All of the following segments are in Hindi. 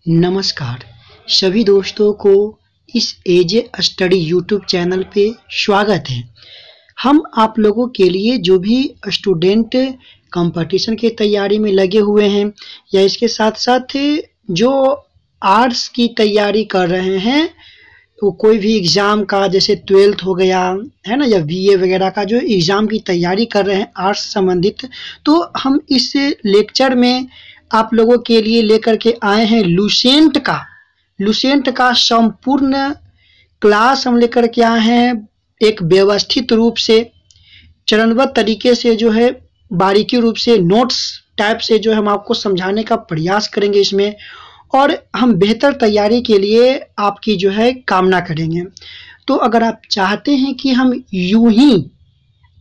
नमस्कार सभी दोस्तों को इस एजे स्टडी यूट्यूब चैनल पे स्वागत है। हम आप लोगों के लिए जो भी स्टूडेंट कंपटीशन की तैयारी में लगे हुए हैं या इसके साथ साथ जो आर्ट्स की तैयारी कर रहे हैं, तो कोई भी एग्ज़ाम का जैसे 12th हो गया है ना, या बीए वगैरह का जो एग्ज़ाम की तैयारी कर रहे हैं आर्ट्स संबंधित, तो हम इस लेक्चर में आप लोगों के लिए लेकर के आए हैं लुसेंट का संपूर्ण क्लास हम लेकर के आए हैं। एक व्यवस्थित रूप से चरणबद्ध तरीके से जो है बारीकी रूप से नोट्स टाइप से जो है हम आपको समझाने का प्रयास करेंगे इसमें, और हम बेहतर तैयारी के लिए आपकी जो है कामना करेंगे। तो अगर आप चाहते हैं कि हम यूं ही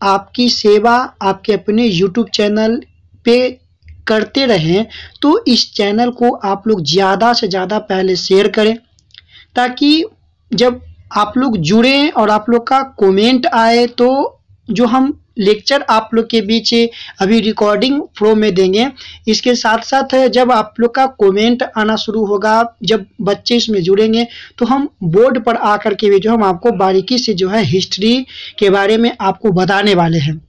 आपकी सेवा आपके अपने यूट्यूब चैनल पे करते रहें, तो इस चैनल को आप लोग ज़्यादा से ज़्यादा पहले शेयर करें, ताकि जब आप लोग जुड़ें और आप लोग का कमेंट आए तो जो हम लेक्चर आप लोग के बीच अभी रिकॉर्डिंग फ्लो में देंगे, इसके साथ साथ जब आप लोग का कमेंट आना शुरू होगा, जब बच्चे इसमें जुड़ेंगे, तो हम बोर्ड पर आकर के भी जो हम आपको बारीकी से जो है हिस्ट्री के बारे में आपको बताने वाले हैं।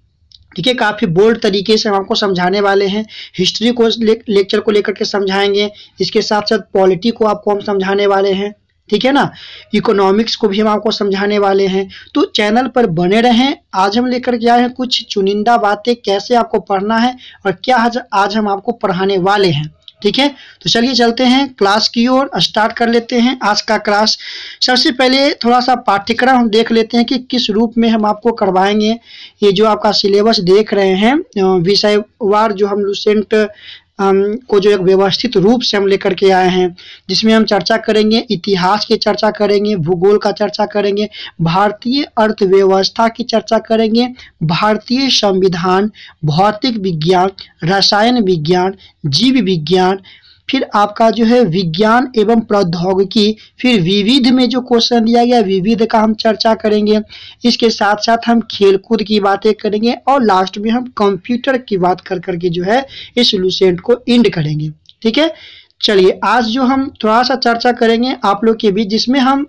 ठीक है, काफ़ी बोल्ड तरीके से हम आपको समझाने वाले हैं। हिस्ट्री को लेक्चर को लेकर के समझाएंगे, इसके साथ साथ पॉलिटी को आपको हम समझाने वाले हैं। ठीक है ना, इकोनॉमिक्स को भी हम आपको समझाने वाले हैं। तो चैनल पर बने रहें। आज हम लेकर के आए हैं कुछ चुनिंदा बातें, कैसे आपको पढ़ना है और क्या आज हम आपको पढ़ाने वाले हैं। ठीक है, तो चलिए चलते हैं क्लास की ओर, स्टार्ट कर लेते हैं आज का क्लास। सबसे पहले थोड़ा सा पाठ्यक्रम हम देख लेते हैं कि किस रूप में हम आपको करवाएंगे। ये जो आपका सिलेबस देख रहे हैं, विषयवार जो हम लुसेंट को जो एक व्यवस्थित रूप से हम लेकर के आए हैं, जिसमें हम चर्चा करेंगे, इतिहास की चर्चा करेंगे, भूगोल का चर्चा करेंगे, भारतीय अर्थव्यवस्था की चर्चा करेंगे, भारतीय संविधान, भौतिक विज्ञान, रसायन विज्ञान, जीव विज्ञान, फिर आपका जो है विज्ञान एवं प्रौद्योगिकी, फिर विविध में जो क्वेश्चन दिया गया विविध का हम चर्चा करेंगे। इसके साथ साथ हम खेलकूद की बातें करेंगे और लास्ट में हम कंप्यूटर की बात कर करके जो है इस लुसेंट को एंड करेंगे। ठीक है, चलिए आज जो हम थोड़ा सा चर्चा करेंगे आप लोग के बीच, जिसमें हम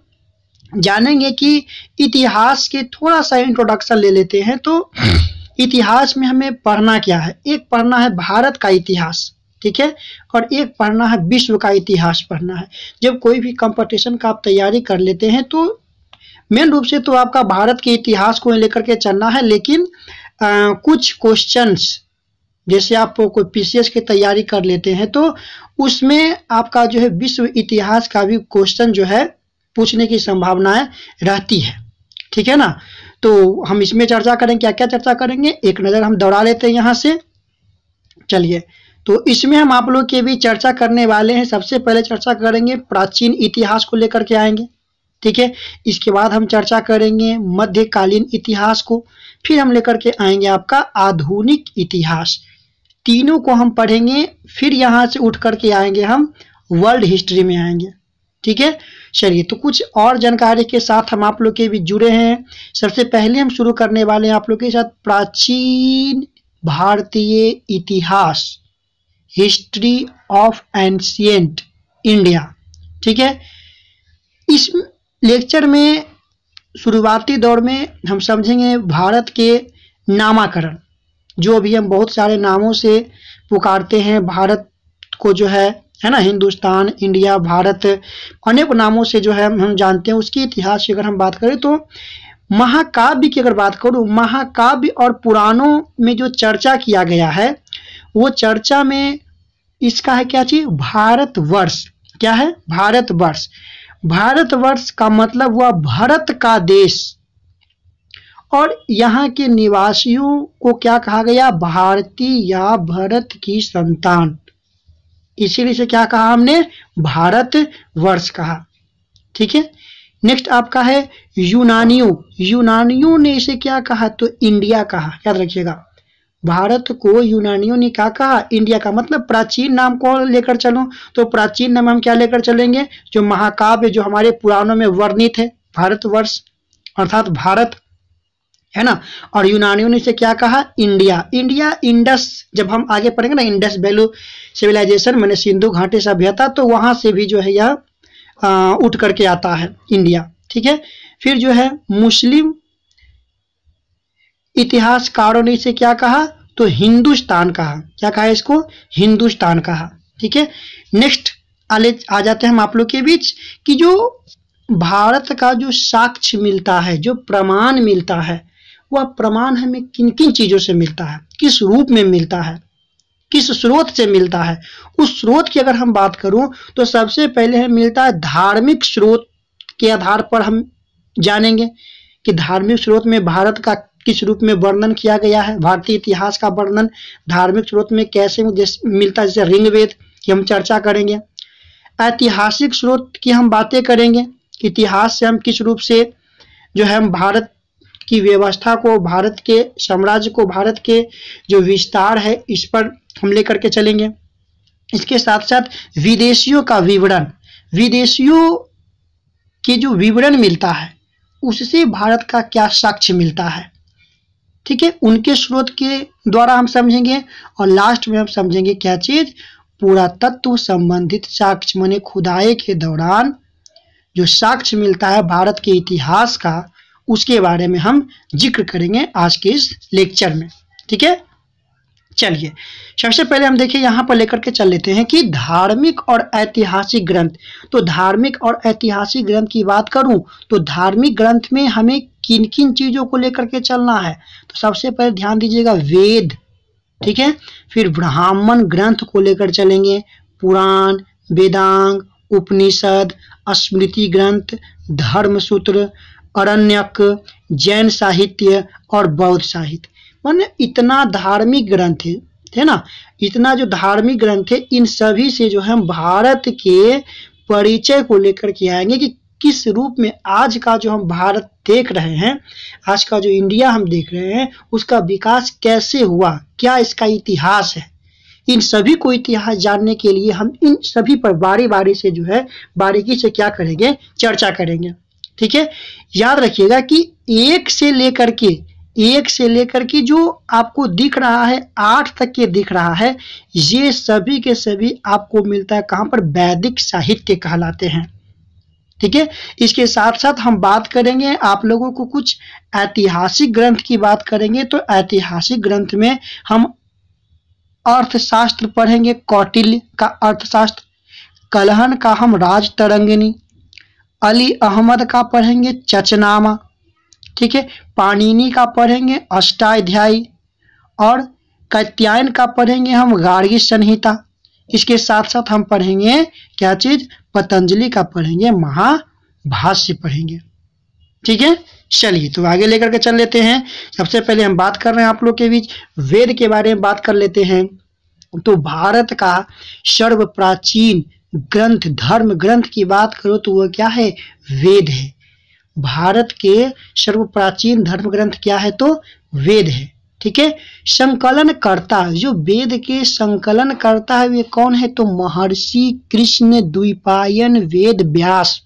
जानेंगे कि इतिहास के थोड़ा सा इंट्रोडक्शन ले लेते हैं। तो इतिहास में हमें पढ़ना क्या है, एक पढ़ना है भारत का इतिहास, ठीक है, और एक पढ़ना है विश्व का इतिहास पढ़ना है। जब कोई भी कंपटीशन का आप तैयारी कर लेते हैं तो मेन रूप से तो आपका भारत के इतिहास को लेकर के चलना है, लेकिन कुछ क्वेश्चंस जैसे आप कोई पीसीएस की तैयारी कर लेते हैं तो उसमें आपका जो है विश्व इतिहास का भी क्वेश्चन जो है पूछने की संभावनाएं रहती है। ठीक है ना, तो हम इसमें चर्चा करेंगे, क्या क्या चर्चा करेंगे एक नज़र हम दौड़ा लेते हैं यहाँ से। चलिए, तो इसमें हम आप लोग के भी चर्चा करने वाले हैं। सबसे पहले चर्चा करेंगे प्राचीन इतिहास को लेकर के आएंगे, ठीक है। इसके बाद हम चर्चा करेंगे मध्यकालीन इतिहास को, फिर हम लेकर के आएंगे आपका आधुनिक इतिहास। तीनों को हम पढ़ेंगे, फिर यहाँ से उठ करके आएंगे हम वर्ल्ड हिस्ट्री में आएंगे। ठीक है, चलिए, तो कुछ और जानकारी के साथ हम आप लोग के भी जुड़े हैं। सबसे पहले हम शुरू करने वाले हैं आप लोग के साथ प्राचीन भारतीय इतिहास, हिस्ट्री ऑफ एंशिएंट इंडिया। ठीक है, इस लेक्चर में शुरुआती दौर में हम समझेंगे भारत के नामाकरण, जो भी हम बहुत सारे नामों से पुकारते हैं भारत को, जो है ना, हिंदुस्तान, इंडिया, भारत, अनेक नामों से जो है हम जानते हैं। उसके इतिहास की अगर हम बात करें तो महाकाव्य की अगर बात करूँ, महाकाव्य और पुराणों में जो चर्चा किया गया है, वो चर्चा में इसका है क्या चीज, भारतवर्ष। क्या है, भारतवर्ष। भारतवर्ष का मतलब हुआ भारत का देश, और यहाँ के निवासियों को क्या कहा गया, भारतीय या भारत की संतान। इसीलिए से क्या कहा हमने, भारतवर्ष कहा। ठीक है, नेक्स्ट आपका है यूनानियों ने इसे क्या कहा, तो इंडिया कहा। याद रखिएगा, भारत को यूनानियों ने क्या कहा, इंडिया का। मतलब प्राचीन नाम को लेकर चलो, तो प्राचीन नाम हम क्या लेकर चलेंगे, जो महाकाव्य जो हमारे पुराणों में वर्णित है, भारतवर्ष अर्थात भारत। है ना। और यूनानियों ने इसे क्या कहा, इंडिया। इंडिया इंडस, जब हम आगे पढ़ेंगे ना, इंडस वैली सिविलाइजेशन मैंने सिंधु घाटी सभ्यता, तो वहां से भी जो है यह उठ करके आता है इंडिया, ठीक है। फिर जो है मुस्लिम इतिहासकारों ने इसे क्या कहा, तो हिंदुस्तान कहा। क्या कहा इसको, हिंदुस्तान कहा, ठीक है। नेक्स्ट आ जाते हैं हम आप लोग के बीच कि जो भारत का जो साक्ष्य मिलता है, जो प्रमाण मिलता है, वह प्रमाण हमें किन किन चीजों से मिलता है, किस रूप में मिलता है, किस स्रोत से मिलता है। उस स्रोत की अगर हम बात करूं तो सबसे पहले हमें मिलता है धार्मिक स्रोत के आधार पर हम जानेंगे कि धार्मिक स्रोत में भारत का किस रूप में वर्णन किया गया है, भारतीय इतिहास का वर्णन धार्मिक स्रोत में कैसे मिलता है, जैसे ऋग्वेद की हम चर्चा करेंगे। ऐतिहासिक स्रोत की हम बातें करेंगे, इतिहास से हम किस रूप से जो है हम भारत की व्यवस्था को, भारत के साम्राज्य को, भारत के जो विस्तार है इस पर हम लेकर के चलेंगे। इसके साथ साथ विदेशियों का विवरण, विदेशियों के जो विवरण मिलता है उससे भारत का क्या साक्ष्य मिलता है, ठीक है, उनके स्रोत के द्वारा हम समझेंगे। और लास्ट में हम समझेंगे क्या चीज, पुरातत्व संबंधित साक्ष्य, माने खुदाई के दौरान जो साक्ष्य मिलता है भारत के इतिहास का, उसके बारे में हम जिक्र करेंगे आज के इस लेक्चर में, ठीक है। चलिए सबसे पहले हम देखिए यहाँ पर लेकर के चल लेते हैं कि धार्मिक और ऐतिहासिक ग्रंथ। तो धार्मिक और ऐतिहासिक ग्रंथ की बात करूं तो धार्मिक ग्रंथ में हमें किन किन चीजों को लेकर के चलना है, तो सबसे पहले ध्यान दीजिएगा वेद, ठीक है। फिर ब्राह्मण ग्रंथ को लेकर चलेंगे, पुराण, वेदांग, उपनिषद, स्मृति ग्रंथ, धर्मसूत्र, अरण्यक, जैन साहित्य और बौद्ध साहित्य। माने इतना धार्मिक ग्रंथ है ना, इतना जो धार्मिक ग्रंथ है, इन सभी से जो है हम भारत के परिचय को लेकर के आएंगे कि किस रूप में आज का जो हम भारत देख रहे हैं, आज का जो इंडिया हम देख रहे हैं, उसका विकास कैसे हुआ, क्या इसका इतिहास है। इन सभी को इतिहास जानने के लिए हम इन सभी पर बारी बारी से जो है बारीकी से क्या करेंगे, चर्चा करेंगे, ठीक है। याद रखिएगा कि एक से लेकर के जो आपको दिख रहा है 8 तक के दिख रहा है, ये सभी के सभी आपको मिलता है कहां पर, वैदिक साहित्य कहलाते हैं, ठीक है। इसके साथ साथ हम बात करेंगे आप लोगों को कुछ ऐतिहासिक ग्रंथ की बात करेंगे। तो ऐतिहासिक ग्रंथ में हम अर्थशास्त्र पढ़ेंगे, कौटिल्य का अर्थशास्त्र, कलहन का हम राजतरंगिणी, अली अहमद का पढ़ेंगे चचनामा, ठीक है, पाणिनि का पढ़ेंगे अष्टाध्यायी, और कात्यायन का पढ़ेंगे हम गार्गी संहिता। इसके साथ साथ हम पढ़ेंगे क्या चीज, पतंजलि का पढ़ेंगे महाभाष्य पढ़ेंगे, ठीक है। चलिए तो आगे लेकर के चल लेते हैं। सबसे पहले हम बात कर रहे हैं आप लोग के बीच वेद के बारे में बात कर लेते हैं। तो भारत का सर्व प्राचीन ग्रंथ, धर्म ग्रंथ की बात करो तो वह क्या है, वेद है। भारत के सर्व प्राचीन धर्म ग्रंथ क्या है, तो वेद है, ठीक है। संकलन करता, जो वेद के संकलन करता है वे कौन है, तो महर्षि कृष्ण द्विपायन वेद व्यास।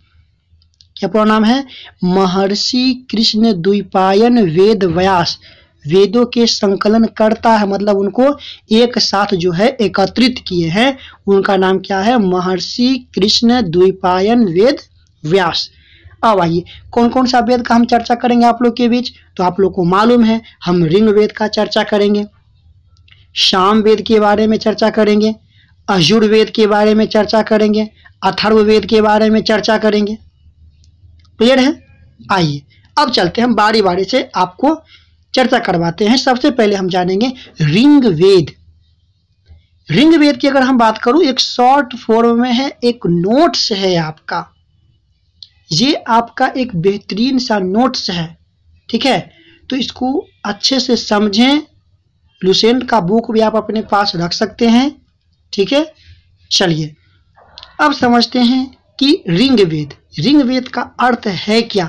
क्या पूरा नाम है, महर्षि कृष्ण द्विपायन वेद व्यास। वेदों के संकलन करता है, मतलब उनको एक साथ जो है एकत्रित किए हैं, उनका नाम क्या है, महर्षि कृष्ण द्विपायन वेद व्यास। अब आइए कौन कौन सा वेद का हम चर्चा करेंगे आप लोग के बीच। तो आप लोग को मालूम है हम ऋग्वेद का चर्चा करेंगे, सामवेद के बारे में चर्चा करेंगे, यजुर्वेद के बारे में चर्चा करेंगे, अथर्ववेद के बारे में चर्चा करेंगे। क्लियर है। आइए अब चलते हैं, हम बारी बारी से आपको चर्चा करवाते हैं। सबसे पहले हम जानेंगे ऋग्वेद। ऋग्वेद की अगर हम बात करूं, एक शॉर्ट फॉर्म में है, एक नोट्स है आपका, ये आपका एक बेहतरीन सा नोट्स है, ठीक है। तो इसको अच्छे से समझें, लुसेंट का बुक भी आप अपने पास रख सकते हैं, ठीक है। चलिए अब समझते हैं कि ऋग्वेद, ऋग्वेद का अर्थ है क्या,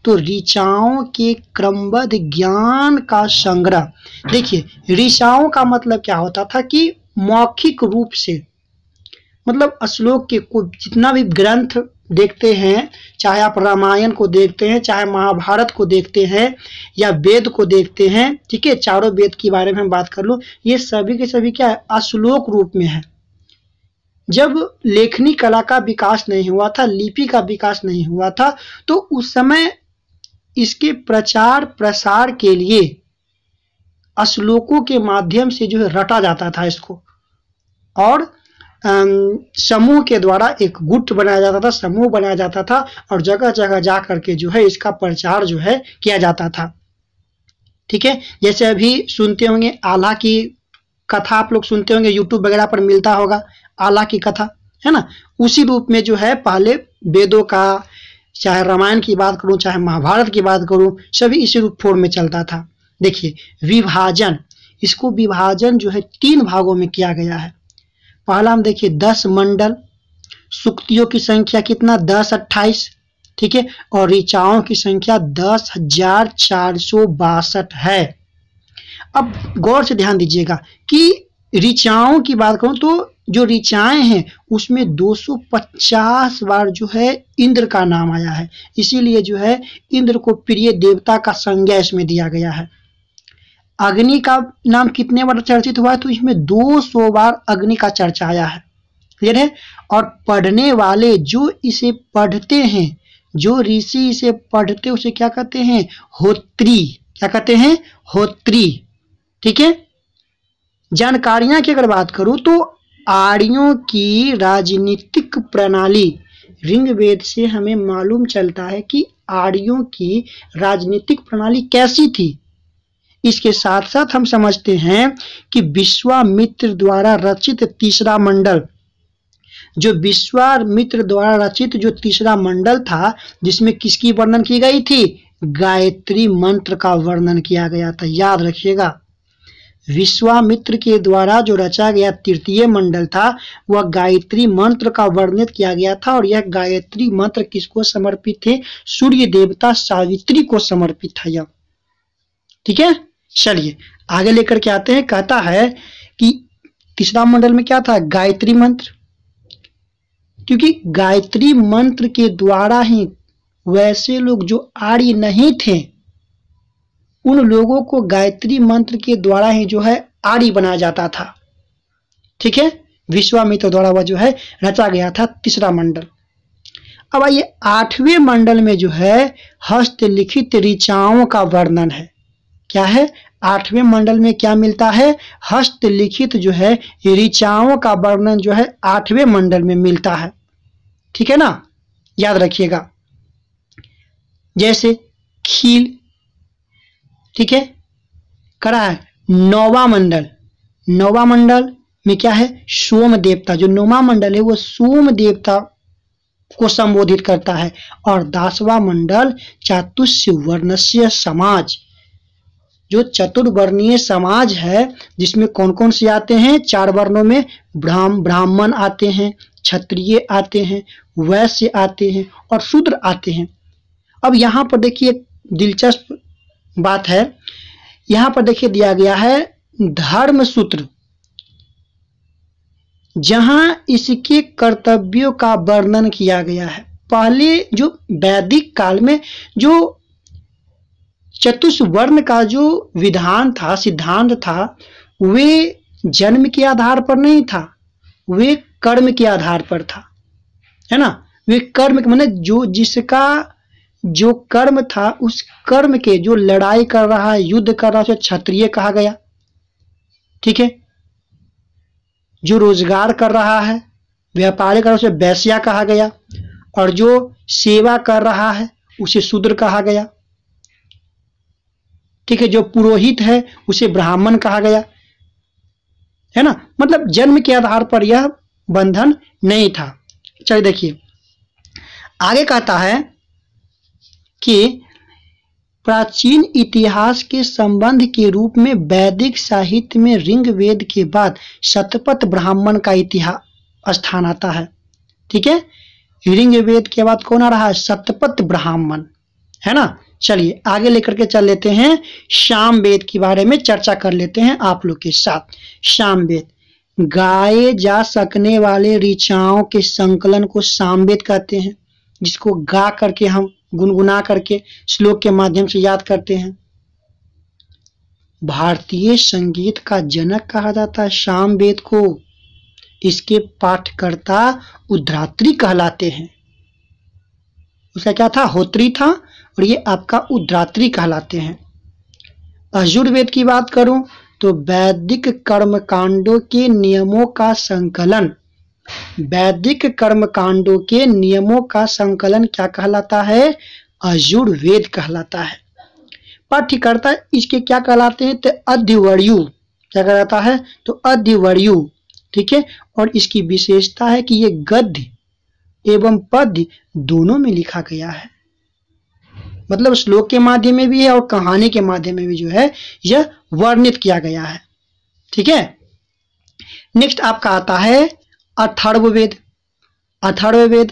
तो ऋचाओं के क्रमबद्ध ज्ञान का संग्रह। देखिए ऋचाओं का मतलब क्या होता था कि मौखिक रूप से, मतलब श्लोक के जितना भी ग्रंथ देखते हैं, चाहे आप रामायण को देखते हैं, चाहे महाभारत को देखते हैं या वेद को देखते हैं, ठीक है, चारों वेद के बारे में हम बात कर लूं, ये सभी के सभी क्या है, अश्लोक रूप में है। जब लेखनी कला का विकास नहीं हुआ था, लिपि का विकास नहीं हुआ था, तो उस समय इसके प्रचार प्रसार के लिए श्लोकों के माध्यम से जो है रटा जाता था इसको, और समूह के द्वारा एक गुट बनाया जाता था, समूह बनाया जा था, और जगह जगह जा करके जो है इसका प्रचार जो है किया जाता था। ठीक है, जैसे अभी सुनते होंगे आल्हा की कथा, आप लोग सुनते होंगे, यूट्यूब वगैरह पर मिलता होगा आल्हा की कथा, है ना। उसी रूप में जो है पहले वेदों का, चाहे रामायण की बात करूं, चाहे महाभारत की बात करूं, सभी इसी रूप फॉर्म में चलता था। देखिए विभाजन, इसको विभाजन जो है 3 भागों में किया गया है। पहला हम देखिए 10 मंडल, सूक्तियों की संख्या कितना 10-28, ठीक है, और ऋचाओं की संख्या 10,462 है। अब गौर से ध्यान दीजिएगा कि ऋचाओं की बात करूं तो जो ऋचाएं हैं उसमें 250 बार जो है इंद्र का नाम आया है, इसीलिए जो है इंद्र को प्रिय देवता का संज्ञा इसमें दिया गया है। अग्नि का नाम कितने बार चर्चित हुआ है, तो इसमें 200 बार अग्नि का चर्चा आया है, क्लियर है। और पढ़ने वाले जो इसे पढ़ते हैं, जो ऋषि इसे पढ़ते उसे क्या कहते हैं, होत्री, क्या कहते हैं, होत्री, ठीक है। जानकारियां की अगर बात करूं तो आर्यों की राजनीतिक प्रणाली, ऋग्वेद से हमें मालूम चलता है कि आर्यों की राजनीतिक प्रणाली कैसी थी। इसके साथ साथ हम समझते हैं कि विश्वामित्र द्वारा रचित तीसरा मंडल, जो विश्वामित्र द्वारा रचित जो तीसरा मंडल था, जिसमें किसकी वर्णन की गई थी, गायत्री मंत्र का वर्णन किया गया था। याद रखिएगा, विश्वामित्र के द्वारा जो रचा गया तृतीय मंडल था वह गायत्री मंत्र का वर्णित किया गया था, और यह गायत्री मंत्र किसको समर्पित थे, सूर्य देवता सावित्री को समर्पित था यह, ठीक है। चलिए आगे लेकर के आते हैं। कहता है कि तीसरा मंडल में क्या था, गायत्री मंत्र, क्योंकि गायत्री मंत्र के द्वारा ही वैसे लोग जो आर्य नहीं थे उन लोगों को गायत्री मंत्र के द्वारा ही जो है आर्य बनाया जाता था, ठीक है। विश्वामित्र द्वारा वह जो है रचा गया था तीसरा मंडल। अब आइए 8वें मंडल में जो है हस्तलिखित ऋचाओं का वर्णन है। क्या है, 8वें मंडल में क्या मिलता है, हस्तलिखित जो है ऋचाओं का वर्णन जो है 8वें मंडल में मिलता है, ठीक है ना, याद रखिएगा। जैसे खील, ठीक है, करा है 9वां मंडल, 9वां मंडल में क्या है, सोम देवता, जो 9वां मंडल है वो सोम देवता को संबोधित करता है। और 10वां मंडल चातुष्य वर्णस्य समाज, जो चतुर्वर्णीय समाज है, जिसमें कौन कौन से आते हैं, 4 वर्णों में ब्राह्मण आते हैं, क्षत्रिय आते हैं, वैश्य आते हैं और शूद्र आते हैं। अब यहाँ पर देखिए दिलचस्प बात है, यहाँ पर देखिए दिया गया है धर्म सूत्र, जहां इसके कर्तव्यों का वर्णन किया गया है। पहले जो वैदिक काल में जो चतुष्वर्ण का जो विधान था, सिद्धांत था, वे जन्म के आधार पर नहीं था, वे कर्म के आधार पर था, है ना। वे कर्म माने जो जिसका जो कर्म था उस कर्म के, जो लड़ाई कर रहा है, युद्ध कर रहा है, उसे क्षत्रिय कहा गया, ठीक है। जो रोजगार कर रहा है, व्यापार कर रहा है, उसे वैश्या कहा गया, और जो सेवा कर रहा है उसे शूद्र कहा गया, ठीक है। जो पुरोहित है उसे ब्राह्मण कहा गया, है ना। मतलब जन्म के आधार पर यह बंधन नहीं था। चलिए देखिए आगे कहता है कि प्राचीन इतिहास के संबंध के रूप में वैदिक साहित्य में ऋग्वेद के बाद शतपथ ब्राह्मण का इतिहास स्थान आता है, ठीक है। ऋग्वेद के बाद कौन आ रहा है, शतपथ ब्राह्मण, है ना। चलिए आगे लेकर के चल लेते हैं, सामवेद के बारे में चर्चा कर लेते हैं आप लोग के साथ। सामवेद, गाए जा सकने वाले ऋचाओं के संकलन को सामवेद कहते हैं। जिसको गा करके हम गुनगुना करके श्लोक के माध्यम से याद करते हैं। भारतीय संगीत का जनक कहा जाता है सामवेद को। इसके पाठकर्ता उद्धात्री कहलाते हैं। उसका क्या था? होत्री था, और ये आपका उद्धात्री कहलाते हैं। यजुर्वेद की बात करूं तो वैदिक कर्मकांडों के नियमों का संकलन, वैदिक कर्मकांडों के नियमों का संकलन क्या कहलाता है? यजुर्वेद कहलाता है। पाठ्यकर्ता इसके क्या कहलाते हैं? तो अध्यवर्यु। क्या कहलाता है? तो अध्यवर्यु। ठीक है। और इसकी विशेषता है कि ये गद्य एवं पद्य दोनों में लिखा गया है, मतलब श्लोक के माध्यम में भी है और कहानी के माध्यम में भी जो है यह वर्णित किया गया है। ठीक है। नेक्स्ट आपका आता है अथर्ववेद। अथर्ववेद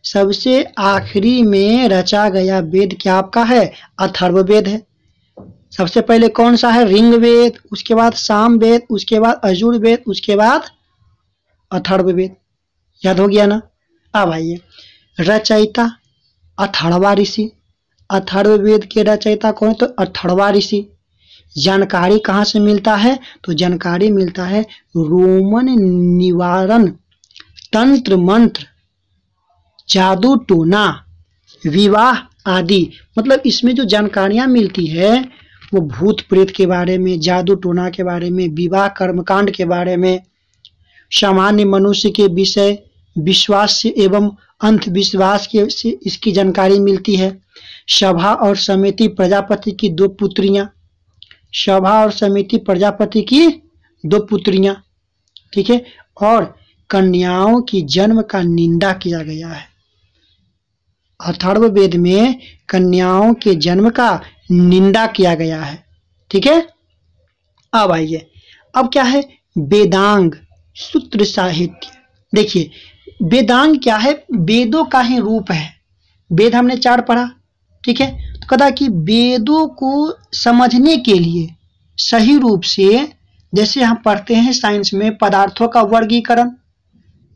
सबसे आखिरी में रचा गया वेद क्या आपका है? अथर्ववेद है। सबसे पहले कौन सा है? ऋग्वेद, उसके बाद सामवेद, उसके बाद यजुर्वेद, उसके बाद अथर्ववेद। याद हो गया ना? अब आइए, रचयिता अथर्वा ऋषि। अथर्ववेद के रचयिता कौन? तो अथर्वा ऋषि। जानकारी कहाँ से मिलता है? तो जानकारी मिलता है रोमन निवारण तंत्र मंत्र, जादू टोना, विवाह आदि। मतलब इसमें जो जानकारियां मिलती है वो भूत प्रेत के बारे में, जादू टोना के बारे में, विवाह कर्मकांड के बारे में, सामान्य मनुष्य के विषय विश्वास से एवं अंधविश्वास के से इसकी जानकारी मिलती है। सभा और समिति प्रजापति की दो पुत्रियां, सभा और समिति प्रजापति की दो पुत्रियां। ठीक है। और कन्याओं की जन्म का निंदा किया गया है। अथर्ववेद में कन्याओं के जन्म का निंदा किया गया है। ठीक है। अब आइए, अब क्या है? वेदांग सूत्र साहित्य। देखिए, वेदांग क्या है? वेदों का ही रूप है। वेद हमने 4 पढ़ा। ठीक है। तो कहता कि वेदों को समझने के लिए सही रूप से, जैसे हम पढ़ते हैं साइंस में पदार्थों का वर्गीकरण,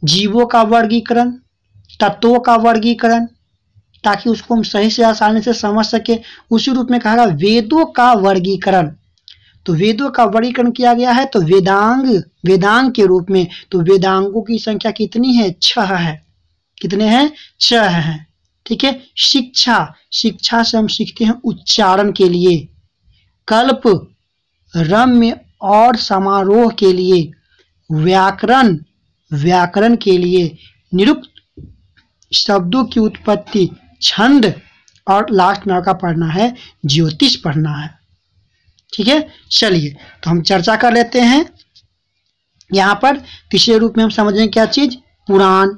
जीवों का वर्गीकरण, तत्वों का वर्गीकरण, ताकि उसको हम सही से आसानी से समझ सके, उसी रूप में कहा गया वेदों का वर्गीकरण। तो वेदों का वर्गीकरण किया गया है तो वेदांग के रूप में। तो वेदांगों की संख्या कितनी है? 6 है। कितने हैं? 6 हैं। ठीक है। शिक्षा से हम सीखते हैं उच्चारण के लिए, कल्प रम्य और समारोह के लिए, व्याकरण के लिए, निरुक्त शब्दों की उत्पत्ति, छंद, और लास्ट में आपका पढ़ना है ज्योतिष पढ़ना है। ठीक है। चलिए, तो हम चर्चा कर लेते हैं। यहाँ पर तीसरे रूप में हम समझेंगे क्या चीज? पुराण,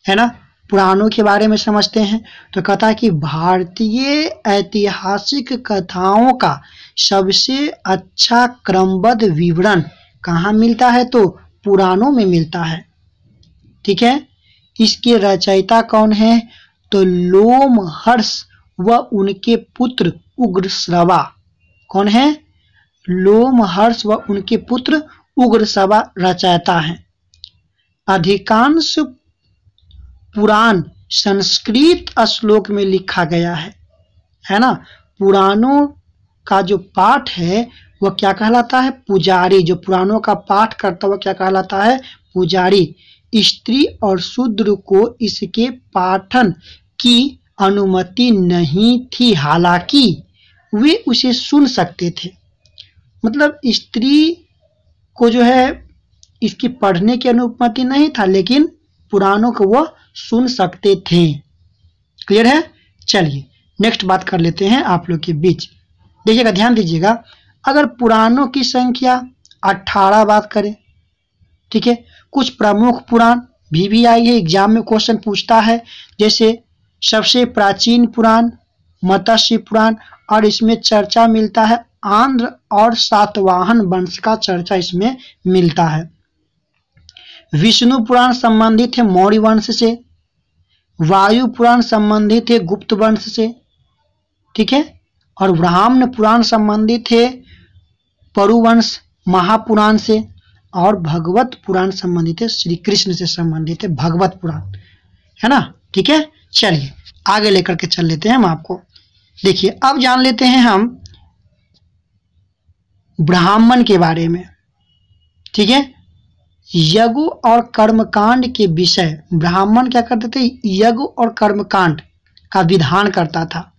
है ना? पुराणों के बारे में समझते हैं। तो कहता है कि भारतीय ऐतिहासिक कथाओं का सबसे अच्छा क्रमबद्ध विवरण कहाँ मिलता है? तो पुराणों में मिलता है। ठीक है। इसके रचयिता कौन है? तो लोमहर्ष व उनके पुत्र उग्रश्रवा। कौन है? लोमहर्ष व उनके पुत्र उग्रश्रवा रचयिता हैं। अधिकांश पुराण संस्कृत श्लोक में लिखा गया है ना? पुराणों का जो पाठ है वह क्या कहलाता है? पुजारी। जो पुराणों का पाठ करता हुआ क्या कहलाता है? पुजारी। स्त्री और शूद्र को इसके पाठन की अनुमति नहीं थी, हालांकि वे उसे सुन सकते थे। मतलब स्त्री को जो है इसकी पढ़ने की अनुमति नहीं था, लेकिन पुराणों को वो सुन सकते थे। क्लियर है? चलिए नेक्स्ट बात कर लेते हैं आप लोग के बीच। देखिएगा, ध्यान दीजिएगा, अगर पुराणों की संख्या 18 बात करें, ठीक है, कुछ प्रमुख पुराण भी आई है, एग्जाम में क्वेश्चन पूछता है। जैसे सबसे प्राचीन पुराण मत्स्य पुराण, और इसमें चर्चा मिलता है आंध्र और सातवाहन वंश का चर्चा इसमें मिलता है। विष्णु पुराण संबंधित है मौर्य वंश से, वायु पुराण संबंधित है गुप्त वंश से, ठीक है, और ब्राह्मण पुराण संबंधित है परुवंश महापुराण से, और भगवत पुराण संबंधित है, श्री कृष्ण से संबंधित है भगवत पुराण, है ना। ठीक है, चलिए आगे लेकर के चल लेते हैं हम आपको। देखिए अब जान लेते हैं हम ब्राह्मण के बारे में। ठीक है, यज्ञ और कर्मकांड के विषय, ब्राह्मण क्या करते थे, यज्ञ और कर्मकांड का विधान करता था।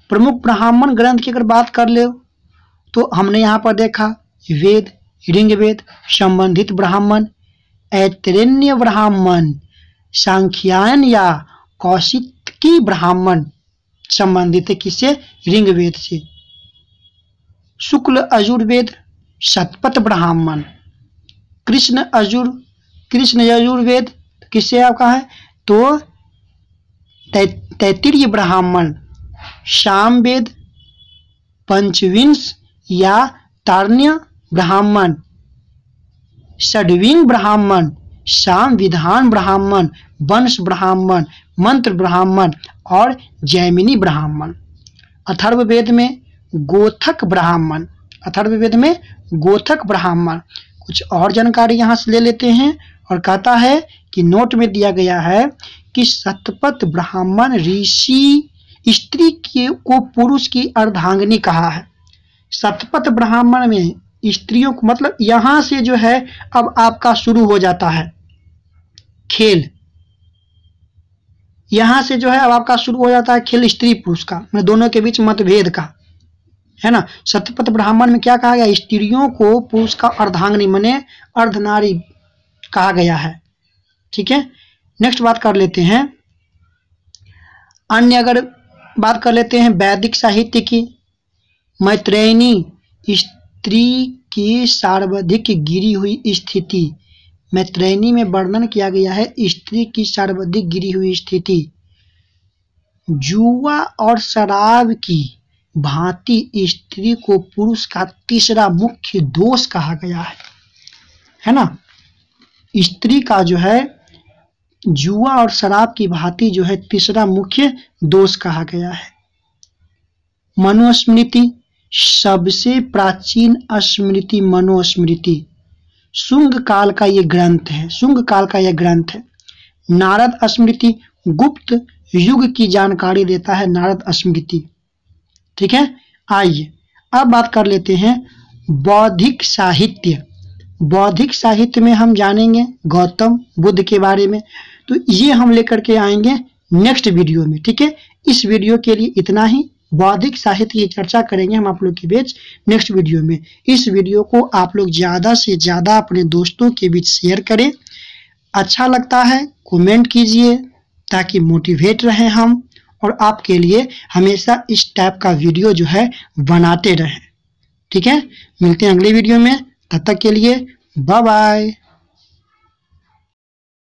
प्रमुख ब्राह्मण ग्रंथ की अगर बात कर ले तो हमने यहाँ पर देखा वेद, ऋग्वेद, संबंधित ब्राह्मण, ऐतरेय ब्राह्मण, सांख्यायन या कौशिकी ब्राह्मण संबंधित है किससे, ऋग्वेद से। शुक्ल यजुर्वेद, शतपथ ब्राह्मण, कृष्ण यजुर्वेद किससे आपका है, तो तैत्तिरीय ब्राह्मण, सामवेद, पंचविंश या तारण्य ब्राह्मण, षड्विंग ब्राह्मण, साम विधान ब्राह्मण, वंश ब्राह्मण, मंत्र ब्राह्मण और जैमिनी ब्राह्मण। अथर्ववेद में गोथक ब्राह्मण, अथर्ववेद में गोथक ब्राह्मण। कुछ और जानकारी यहाँ से ले लेते हैं और कहता है कि नोट में दिया गया है कि शतपथ ब्राह्मण ऋषि स्त्री को पुरुष की अर्धांगिनी कहा है। शतपथ ब्राह्मण में स्त्रियों को, मतलब यहाँ से जो है अब आपका शुरू हो जाता है खेल, यहाँ से जो है अब आपका शुरू हो जाता है खेल स्त्री पुरुष का, मतलब दोनों के बीच मतभेद का, है ना। शतपथ ब्राह्मण में क्या कहा गया, स्त्रियों को पुरुष का अर्धांगिनी माने अर्धनारी कहा गया है। ठीक है, नेक्स्ट बात कर लेते हैं अन्य, अगर बात कर लेते हैं वैदिक साहित्य की। मैत्रेयनी स्त्री की सर्वाधिक गिरी हुई स्थिति, मैत्रेयनी में वर्णन किया गया है स्त्री की सर्वाधिक गिरी हुई स्थिति। जुआ और शराब की भांति स्त्री को पुरुष का तीसरा मुख्य दोष कहा गया है ना। स्त्री का जो है जुआ और शराब की भांति जो है तीसरा मुख्य दोष कहा गया है। मनुस्मृति, सबसे प्राचीन स्मृति मनुस्मृति, शुंग काल का ये ग्रंथ है, शुंग काल का यह ग्रंथ है। नारद स्मृति, गुप्त युग की जानकारी देता है नारद स्मृति। ठीक है, आइए अब बात कर लेते हैं बौद्धिक साहित्य। बौद्धिक साहित्य में हम जानेंगे गौतम बुद्ध के बारे में, तो ये हम लेकर के आएंगे नेक्स्ट वीडियो में। ठीक है, इस वीडियो के लिए इतना ही। बौद्धिक साहित्य की चर्चा करेंगे हम आप लोग के बीच नेक्स्ट वीडियो में। इस वीडियो को आप लोग ज़्यादा से ज़्यादा अपने दोस्तों के बीच शेयर करें। अच्छा लगता है कमेंट कीजिए ताकि मोटिवेट रहें हम, और आपके लिए हमेशा इस टाइप का वीडियो जो है बनाते रहें। ठीक है, मिलते हैं अगले वीडियो में, तब तक के लिए बाय बाय।